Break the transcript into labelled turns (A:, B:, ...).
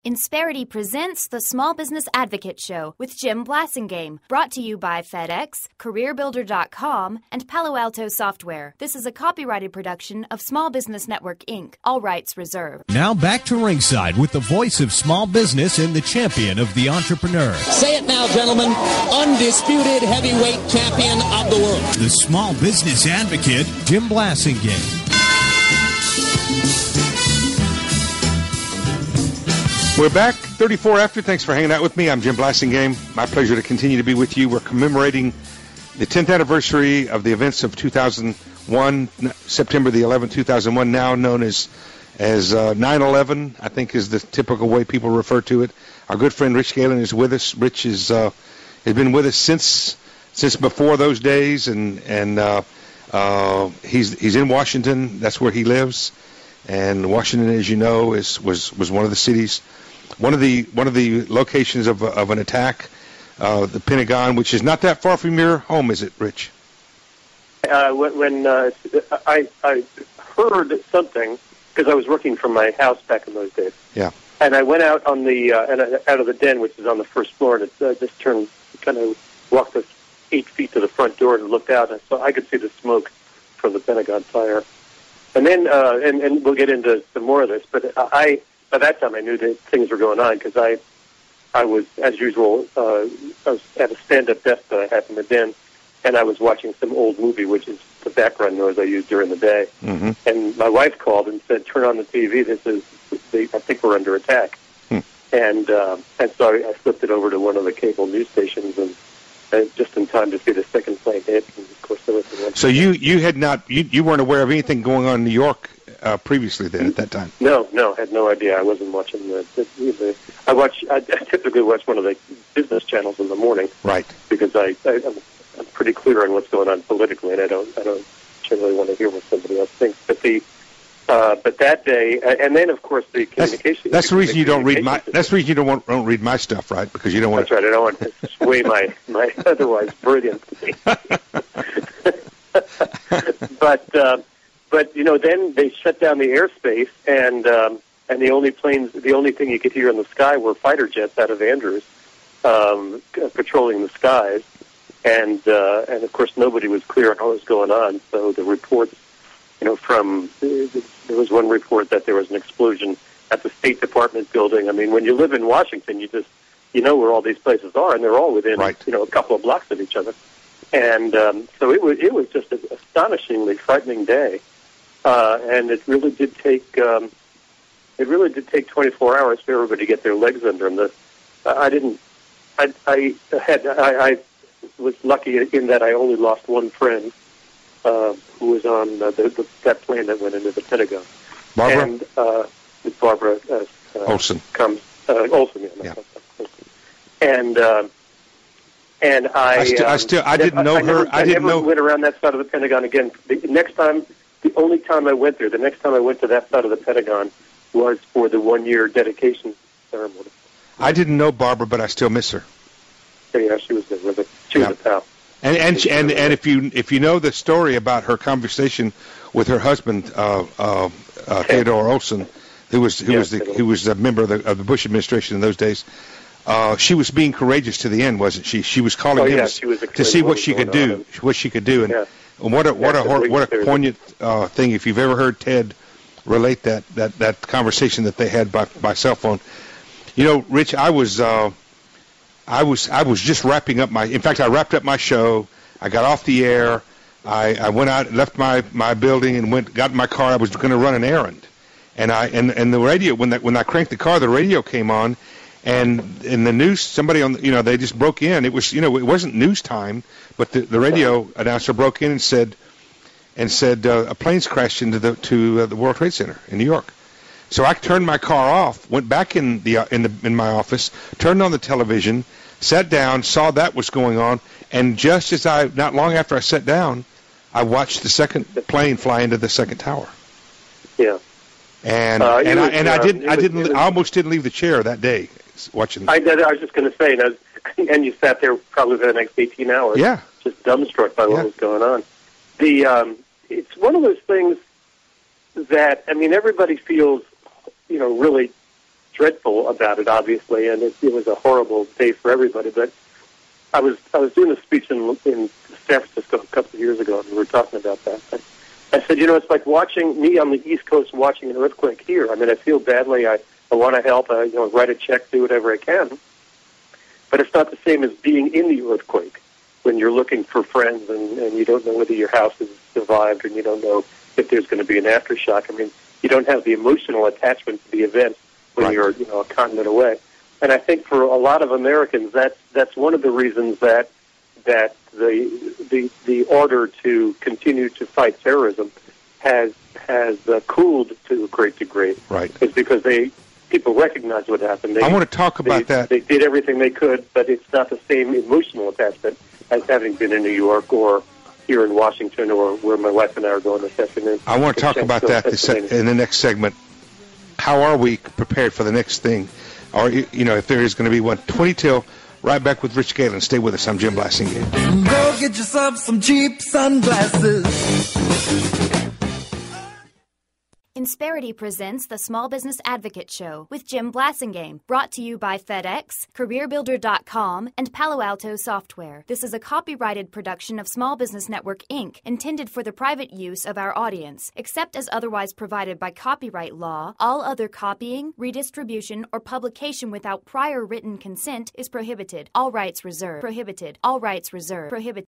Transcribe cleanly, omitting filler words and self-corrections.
A: Insperity presents the Small Business Advocate Show with Jim Blasingame, brought to you by FedEx, CareerBuilder.com, and Palo Alto Software. This is a copyrighted production of Small Business Network, Inc., all rights reserved.
B: Now back to ringside with the voice of small business and the champion of the entrepreneur.
C: Say it now, gentlemen. Undisputed heavyweight champion of the world.
B: The Small Business Advocate, Jim Blasingame.
D: We're back, 34 after. Thanks for hanging out with me. I'm Jim Blasingame. My pleasure to continue to be with you. We're commemorating the 10th anniversary of the events of 2001, September the 11th, 2001, now known as 9/11, I think is the typical way people refer to it. Our good friend Rich Galen is with us. Rich has been with us since before those days, and he's in Washington. That's where he lives. And Washington, as you know, was one of the cities. One of the locations of an attack, the Pentagon, which is not that far from your home, is it, Rich?
E: When I heard something, because I was working from my house back in those days.
D: Yeah.
E: And I went out on out of the den, which is on the first floor, and it just walked us 8 feet to the front door and looked out, and so I could see the smoke from the Pentagon fire. And then, and we'll get into some more of this, but by that time I knew that things were going on, because I was, as usual, I was at a stand-up desk that I had in the den, and I was watching some old movie, which is the background noise I use during the day.
D: Mm-hmm.
E: And my wife called and said, "Turn on the TV. I think we're under attack." And so I flipped it over to one of the cable news stations, and just in time to see the second plane hit, and of course everything went.
D: So you weren't aware of anything going on in New York previously then at that time?
E: No, had no idea. I wasn't watching I typically watch one of the business channels in the morning,
D: right? Because
E: I'm pretty clear on what's going on politically, and I don't generally want to hear what somebody else thinks. But that day, and then of course the communication.
D: That's the reason you don't read my. That's the reason you don't read my stuff, right? Because you don't want.
E: That's right. I don't want to sway my otherwise brilliant. But then they shut down the airspace, and the only thing you could hear in the sky were fighter jets out of Andrews, patrolling the skies, and of course nobody was clear on what was going on. So the reports. There was one report that there was an explosion at the State Department building. I mean, when you live in Washington, you know where all these places are, and they're all within a couple of blocks of each other. And so it was just an astonishingly frightening day, and it really did take 24 hours for everybody to get their legs under them. I was lucky in that I only lost one friend. Who was on that plane that went into the Pentagon?
D: Barbara?
E: And Barbara
D: Olson.
E: Olson, yeah. And I
D: didn't know her. I never
E: went around that side of the Pentagon again. The only time I went there, the next time I went to that side of the Pentagon was for the 1-year dedication ceremony.
D: I didn't know Barbara, but I still miss her.
E: Yeah, she was there with it. She was a pal.
D: And if you know the story about her conversation with her husband Theodore Olson, who was a member of the Bush administration in those days, she was being courageous to the end, wasn't she? She was calling him to see what she could do, and what a poignant thing. If you've ever heard Ted relate that conversation that they had by cell phone, Rich, I was just wrapping up in fact, I wrapped up my show. I got off the air. I went out, left my building, and got in my car. I was going to run an errand, and the radio, when I cranked the car, the radio came on, and in the news, somebody they just broke in. It was, it wasn't news time, but the radio announcer broke in and said a plane's crashed into the World Trade Center in New York. So I turned my car off, went back in my office, turned on the television, sat down, saw that was going on, and just as not long after I sat down, I watched the second plane fly into the second tower.
E: Yeah.
D: And I almost didn't leave the chair that day watching.
E: I was just going to say, and you sat there probably for the next 18 hours.
D: Yeah.
E: Just dumbstruck by what was going on. It's one of those things that everybody feels, really dreadful about it, obviously, and it was a horrible day for everybody. But I was doing a speech in San Francisco a couple of years ago, and we were talking about that. I said, it's like watching me on the East Coast watching an earthquake here. I mean, I feel badly. I want to help. Write a check, do whatever I can. But it's not the same as being in the earthquake when you're looking for friends and you don't know whether your house has survived and you don't know if there's going to be an aftershock. I mean, you don't have the emotional attachment to the event when you're a continent away. And I think for a lot of Americans, that's one of the reasons that the order to continue to fight terrorism has cooled to a great degree.
D: Right.
E: It's because people recognize what happened.
D: I want to talk about that.
E: They did everything they could, but it's not the same emotional attachment as having been in New York or here in Washington or where my wife and I are going this afternoon.
D: I want to talk about that in the next segment. How are we prepared for the next thing? Or, if there is going to be one. 20 till, right back with Rich Galen. Stay with us. I'm Jim Blasingame.
F: Go get yourself some cheap sunglasses.
A: Insperity presents the Small Business Advocate Show with Jim Blasingame, brought to you by FedEx, CareerBuilder.com, and Palo Alto Software. This is a copyrighted production of Small Business Network, Inc., intended for the private use of our audience. Except as otherwise provided by copyright law, all other copying, redistribution, or publication without prior written consent is prohibited. All rights reserved. Prohibited. All rights reserved. Prohibited.